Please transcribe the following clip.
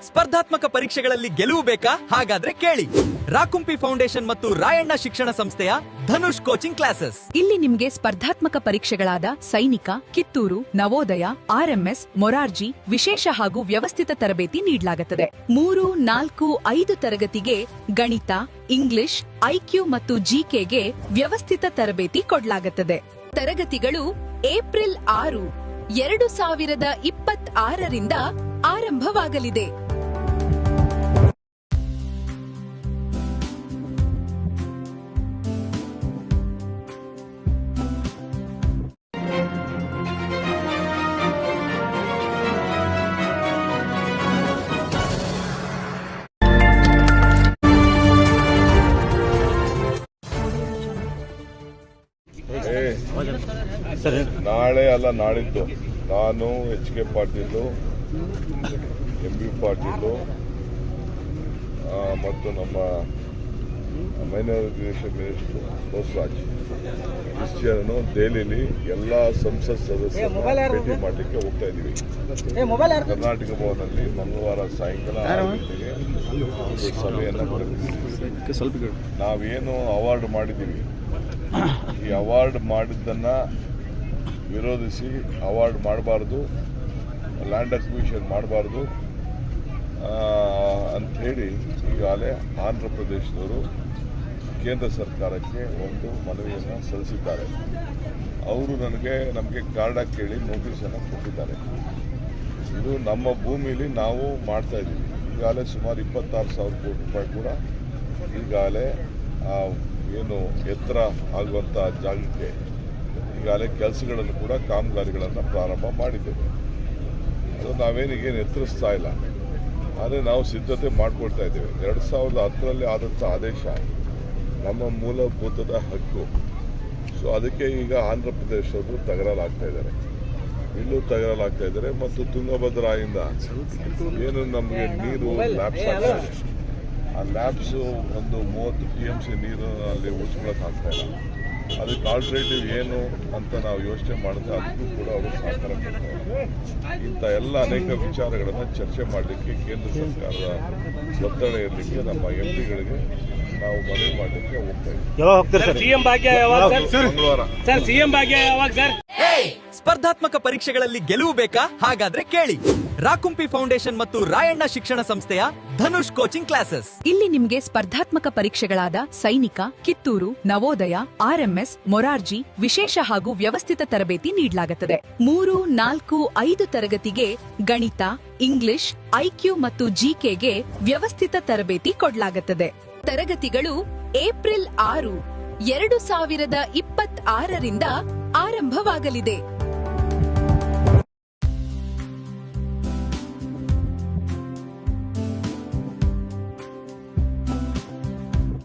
ಸ್ಪರ್ಧಾತ್ಮಕ ಪರೀಕ್ಷೆಗಳಲ್ಲಿ ಗೆಲುವು ಬೇಕಾ? ಹಾಗಾದ್ರೆ ಕೇಳಿ ರಾಕುಂಪಿ ಫೌಂಡೇಶನ್ ಮತ್ತು ರಾಯಣ್ಣ ಶಿಕ್ಷಣ ಸಂಸ್ಥೆಯ ಧನುಷ್ ಕೋಚಿಂಗ್ ಕ್ಲಾಸಸ್. ಇಲ್ಲಿ ನಿಮ್ಗೆ ಸ್ಪರ್ಧಾತ್ಮಕ ಪರೀಕ್ಷೆಗಳಾದ ಸೈನಿಕ, ಕಿತ್ತೂರು, ನವೋದಯ, RMS, ಮೊರಾರ್ಜಿ ವಿಶೇಷ ಹಾಗೂ ವ್ಯವಸ್ಥಿತ ತರಬೇತಿ ನೀಡಲಾಗುತ್ತದೆ. 3, 4, 5 ತರಗತಿಗೆ ಗಣಿತ, ಇಂಗ್ಲಿಷ್, IQ ಮತ್ತು GKಗೆ ವ್ಯವಸ್ಥಿತ ತರಬೇತಿ ಕೊಡಲಾಗುತ್ತದೆ. ತರಗತಿಗಳು ಏಪ್ರಿಲ್ 6, 2026ರಿಂದ ಆರಂಭವಾಗಲಿದೆ. ನಾಳೆ ಅಲ್ಲ ನಾಳಿದ್ದು ನಾನು HK ಪಾಟೀಲು, MB ಪಾಟೀಲು ಮತ್ತು ನಮ್ಮ ಮೈನಾರಿಟೇಷನ್ ಮಿನಿಸ್ಟರ್ ಬಸವರಾಜ್ ಇಷ್ಟು ಜನನು ದೆಹಲಿಯಲ್ಲಿ ಎಲ್ಲ ಸಂಸತ್ ಸದಸ್ಯರನ್ನು ಭೇಟಿ ಮಾಡಲಿಕ್ಕೆ ಹೋಗ್ತಾ ಇದ್ದೀವಿ. ಕರ್ನಾಟಕ ಭವನದಲ್ಲಿ ಮಂಗಳವಾರ ಸಾಯಂಕಾಲ 6 ಗಂಟೆಗೆ ಒಂದು ಸಭೆಯನ್ನು ಕರೆದಿದ್ದೀವಿ. ನಾವೇನು ಅವಾರ್ಡ್ ಮಾಡಿದ್ದೀವಿ, ಈ ಅವಾರ್ಡ್ ಮಾಡಿದ್ದನ್ನು ವಿರೋಧಿಸಿ ಅವಾರ್ಡ್ ಮಾಡಬಾರ್ದು, ಲ್ಯಾಂಡ್ ಅಕ್ವಿಷನ್ ಮಾಡಬಾರ್ದು ಅಂಥೇಳಿ ಈಗಾಗಲೇ ಆಂಧ್ರ ಪ್ರದೇಶದವರು ಕೇಂದ್ರ ಸರ್ಕಾರಕ್ಕೆ ಒಂದು ಮನವಿಯನ್ನು ಸಲ್ಲಿಸಿದ್ದಾರೆ. ಅವರು ನಮಗೆ ಕಾರ್ಡ ಕೇಳಿ ನೋಟಿಸನ್ನು ಕೊಟ್ಟಿದ್ದಾರೆ. ಇದು ನಮ್ಮ ಭೂಮಿಲಿ ನಾವು ಮಾಡ್ತಾ ಇದ್ದೀವಿ. ಈಗಾಗಲೇ ಸುಮಾರು 26,000 ಕೋಟಿ ರೂಪಾಯಿ ಕೂಡ ಈಗಾಗಲೇ ಏನು ಎತ್ತರ ಆಗುವಂಥ ಜಾಗಕ್ಕೆ ಈಗಾಗಲೇ ಕೆಲಸಗಳನ್ನು ಕೂಡ ಕಾಮಗಾರಿಗಳನ್ನು ಪ್ರಾರಂಭ ಮಾಡಿದ್ದೇವೆ. ಅದು ನಾವೇನಿಗೇನು ಎತ್ತರಿಸ್ತಾ ಇಲ್ಲ, ಆದರೆ ನಾವು ಸಿದ್ಧತೆ ಮಾಡಿಕೊಳ್ತಾ ಇದ್ದೇವೆ. 2010ರಲ್ಲಿ ಆದಂಥ ಆದೇಶ ನಮ್ಮ ಮೂಲಭೂತದ ಹಕ್ಕು. ಸೊ ಅದಕ್ಕೆ ಈಗ ಆಂಧ್ರ ಪ್ರದೇಶದವರು ತಗರಲಾಗ್ತಾ ಇದ್ದಾರೆ, ಇಲ್ಲೂ ತಗರಲಾಗ್ತಾ ಇದ್ದಾರೆ. ಮತ್ತು ತುಂಗಭದ್ರಾಯಿಂದ ಏನು ನಮಗೆ ನೀರು ಲ್ಯಾಬ್ಸ್ ಆಗ್ತಾ ಇದೆ, ಆ ಲ್ಯಾಬ್ಸು ಒಂದು 30 TMC ನೀರು ಅಲ್ಲಿ ಉಳಿಸ್ಕೊಳ್ಳೋಕೆ ಆಗ್ತಾ ಇಲ್ಲ. ಅದಕ್ಕೆ ಆಲ್ಟರ್ನೇಟಿವ್ ಏನು ಅಂತ ನಾವು ಯೋಚನೆ ಮಾಡಿದ್ರೆ ಅದಕ್ಕೂ ಕೂಡ ಅವರು ಸಹಕಾರ ಕೊಡ್ತಾರೆ. ಇಂಥ ಎಲ್ಲ ಅನೇಕ ವಿಚಾರಗಳನ್ನು ಚರ್ಚೆ ಮಾಡಲಿಕ್ಕೆ ಕೇಂದ್ರ ಸರ್ಕಾರದ ಒತ್ತಡ ಇರಲಿಕ್ಕೆ ನಮ್ಮ MPಗಳಿಗೆ ನಾವು ಮನವಿ ಮಾಡಲಿಕ್ಕೆ ಹೋಗ್ತಾ ಇದ್ದೀವಿ. ಮಂಗಳವಾರ. ಸ್ಪರ್ಧಾತ್ಮಕ ಪರೀಕ್ಷೆಗಳಲ್ಲಿ ಗೆಲುವು ಬೇಕಾ? ಹಾಗಾದ್ರೆ ಕೇಳಿ ರಾಕುಂಪಿ ಫೌಂಡೇಶನ್ ಮತ್ತು ರಾಯಣ್ಣ ಶಿಕ್ಷಣ ಸಂಸ್ಥೆಯ ಧನುಷ್ ಕೋಚಿಂಗ್ ಕ್ಲಾಸಸ್. ಇಲ್ಲಿ ನಿಮ್ಗೆ ಸ್ಪರ್ಧಾತ್ಮಕ ಪರೀಕ್ಷೆಗಳಾದ ಸೈನಿಕ, ಕಿತ್ತೂರು, ನವೋದಯ, RMS, ಮೊರಾರ್ಜಿ ವಿಶೇಷ ಹಾಗೂ ವ್ಯವಸ್ಥಿತ ತರಬೇತಿ ನೀಡಲಾಗುತ್ತದೆ. 3, 4, 5 ತರಗತಿಗೆ ಗಣಿತ, ಇಂಗ್ಲಿಷ್, IQ ಮತ್ತು GKಗೆ ವ್ಯವಸ್ಥಿತ ತರಬೇತಿ ಕೊಡಲಾಗುತ್ತದೆ. ತರಗತಿಗಳು ಏಪ್ರಿಲ್ 6, 2026ರಿಂದ ಆರಂಭವಾಗಲಿದೆ.